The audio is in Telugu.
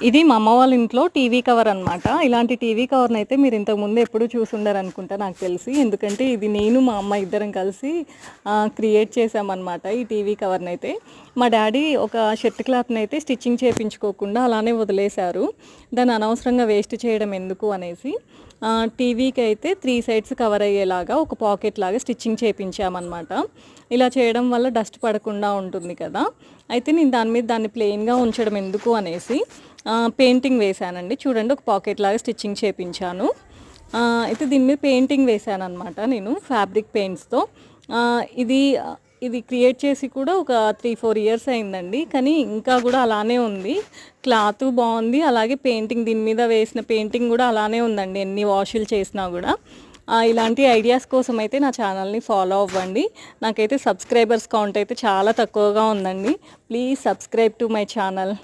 ఇది మా అమ్మ వాళ్ళ ఇంట్లో టీవీ కవర్ అనమాట. ఇలాంటి టీవీ కవర్ని అయితే మీరు ఇంతకుముందు ఎప్పుడూ చూసుండరు అనుకుంటా నాకు తెలిసి. ఎందుకంటే ఇది నేను మా అమ్మ ఇద్దరం కలిసి క్రియేట్ చేసామన్నమాట ఈ టీవీ కవర్ని అయితే. మా డాడీ ఒక షర్ట్ క్లాత్ని అయితే స్టిచ్చింగ్ చేయించుకోకుండా అలానే వదిలేశారు. దాన్ని అనవసరంగా వేస్ట్ చేయడం ఎందుకు అనేసి టీవీకి అయితే 3 సైడ్స్ కవర్ అయ్యేలాగా ఒక పాకెట్ లాగా స్టిచ్చింగ్ చేయించామన్నమాట. ఇలా చేయడం వల్ల డస్ట్ పడకుండా ఉంటుంది కదా. అయితే నేను దాన్ని ప్లెయిన్గా ఉంచడం ఎందుకు అనేసి పెయింటింగ్ వేశానండి. చూడండి, ఒక పాకెట్ లాగా స్టిచ్చింగ్ చేయించాను. అయితే దీని మీద పెయింటింగ్ వేశాను అనమాట నేను ఫ్యాబ్రిక్ పెయింట్స్తో. ఇది క్రియేట్ చేసి కూడా ఒక 3-4 ఇయర్స్ అయిందండి. కానీ ఇంకా కూడా అలానే ఉంది. క్లాత్ బాగుంది, అలాగే పెయింటింగ్ దీని మీద వేసిన పెయింటింగ్ కూడా అలానే ఉందండి ఎన్ని వాషులు చేసినా కూడా. ఇలాంటి ఐడియాస్ కోసం అయితే నా ఛానల్ని ఫాలో అవ్వండి. నాకైతే సబ్స్క్రైబర్స్ కౌంట్ అయితే చాలా తక్కువగా ఉందండి. Please subscribe to my channel.